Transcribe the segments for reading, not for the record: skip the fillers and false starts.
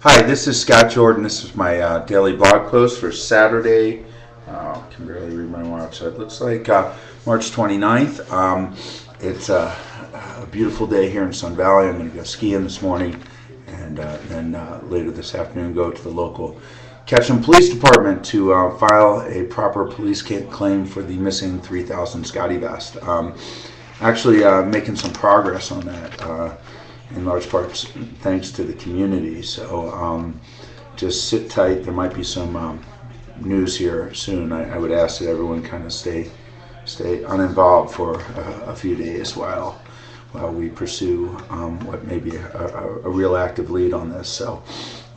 Hi, this is Scott Jordan. This is my daily blog post for Saturday. I can barely read my watch, so it looks like March 29th. It's a beautiful day here in Sun Valley. I'm going to go skiing this morning, and then later this afternoon go to the local Ketchum Police Department to file a proper police claim for the missing 3000 SCOTTeVEST. Actually making some progress on that. In large part thanks to the community. So just sit tight. There might be some news here soon. I would ask that everyone kind of stay uninvolved for a few days while we pursue what may be a real active lead on this. So,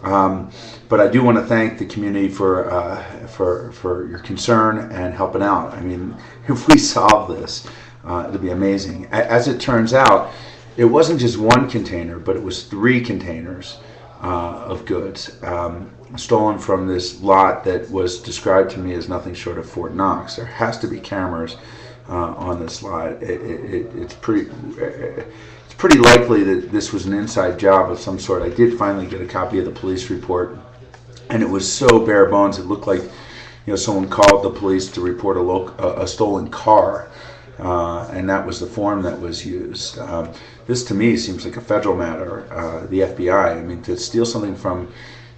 but I do want to thank the community for your concern and helping out. I mean, if we solve this, it'll be amazing. As it turns out, it wasn't just one container, but it was 3 containers of goods stolen from this lot that was described to me as nothing short of Fort Knox. There has to be cameras on this lot. It's pretty likely that this was an inside job of some sort. I did finally get a copy of the police report, and it was so bare bones. It looked like someone called the police to report a stolen car. And that was the form that was used. This to me seems like a federal matter. The FBI, I mean, to steal something from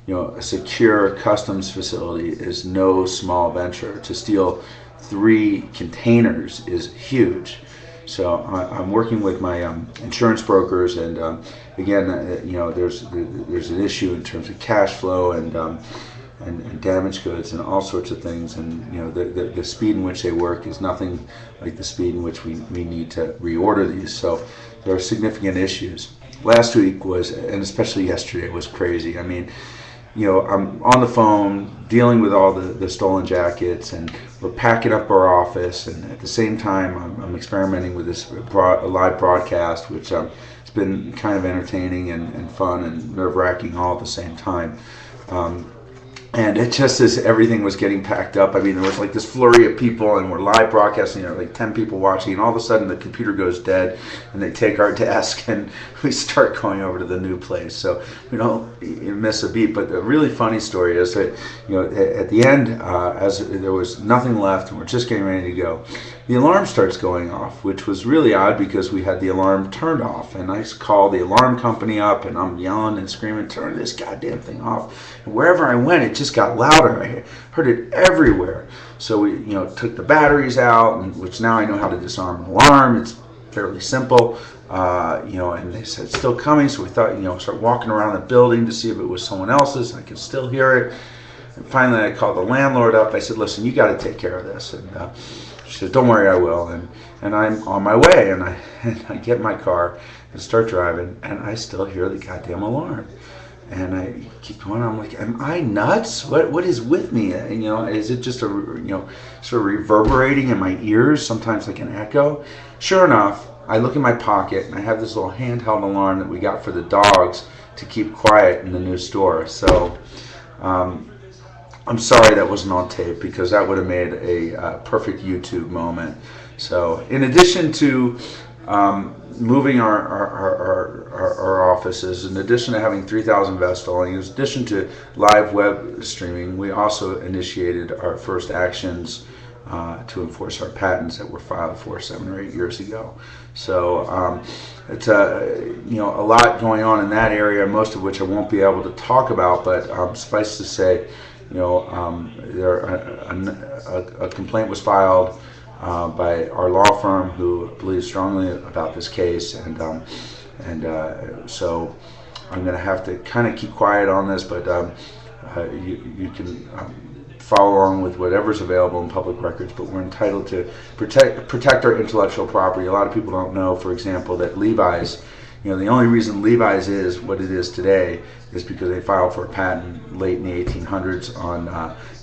a secure customs facility is no small venture. To steal 3 containers is huge. So I'm working with my insurance brokers, and again, there's an issue in terms of cash flow and damaged goods and all sorts of things, and the speed in which they work is nothing like the speed in which we need to reorder these. So there are significant issues. Last week was, and especially yesterday, was crazy. I mean, I'm on the phone dealing with all the stolen jackets, and we're packing up our office, and at the same time I'm experimenting with this live broadcast, which it's been kind of entertaining and fun and nerve-wracking all at the same time. And it just as everything was getting packed up, I mean, there was like this flurry of people, and we're live broadcasting, like 10 people watching, and all of a sudden the computer goes dead, and they take our desk, and we start going over to the new place. So we don't miss a beat. But the really funny story is that, at the end, as there was nothing left, and we're just getting ready to go, the alarm starts going off, which was really odd because we had the alarm turned off. And I called the alarm company up, and I'm yelling and screaming, "Turn this goddamn thing off!" And wherever I went, it just got louder. I heard it everywhere. So we, took the batteries out, which now I know how to disarm an alarm. It's fairly simple, and they said it's still coming. So we thought, start walking around the building to see if it was someone else's. I could still hear it. And finally, I called the landlord up. I said, "Listen, you got to take care of this." And she said, "Don't worry, I will." And I'm on my way, and I get in my car and start driving, and I still hear the goddamn alarm. And I keep going. I'm like, "Am I nuts? What is with me?" And, is it just sort of reverberating in my ears, sometimes like an echo? Sure enough, I look in my pocket, and I have this little handheld alarm that we got for the dogs to keep quiet in the new store. So I'm sorry that wasn't on tape, because that would have made a perfect YouTube moment. So in addition to moving our offices, in addition to having 3000 vests stolen, in addition to live web streaming, we also initiated our first actions to enforce our patents that were filed 7 or 8 years ago. So it's a lot going on in that area, most of which I won't be able to talk about, but suffice to say, a complaint was filed by our law firm, who believes strongly about this case, and so I'm going to have to kind of keep quiet on this, but you can follow along with whatever's available in public records. But we're entitled to protect our intellectual property. A lot of people don't know, for example, that Levi's, the only reason Levi's is what it is today is because they filed for a patent late in the 1800s on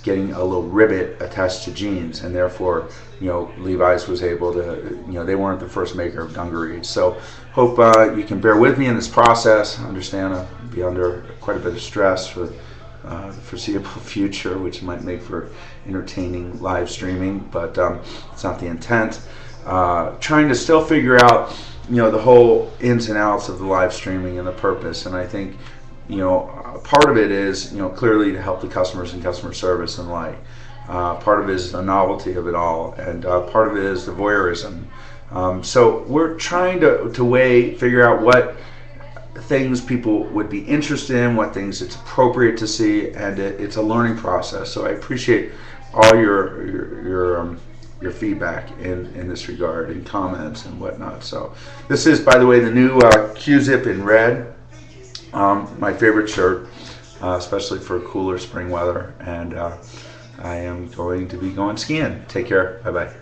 getting a little rivet attached to jeans, and therefore, Levi's was able to, they weren't the first maker of dungarees. So hope you can bear with me in this process. I understand I'll be under quite a bit of stress for the foreseeable future, which might make for entertaining live streaming, but it's not the intent. Trying to still figure out the whole ins and outs of the live streaming and the purpose. And I think part of it is, clearly to help the customers and customer service and like. Part of it is the novelty of it all, and part of it is the voyeurism. So we're trying to figure out what things people would be interested in, what things it's appropriate to see, and it's a learning process. So I appreciate all your feedback in this regard, and comments and whatnot. So this is, by the way, the new Q-Zip in red, my favorite shirt, especially for cooler spring weather, and I am going to be going skiing. Take care. Bye-bye.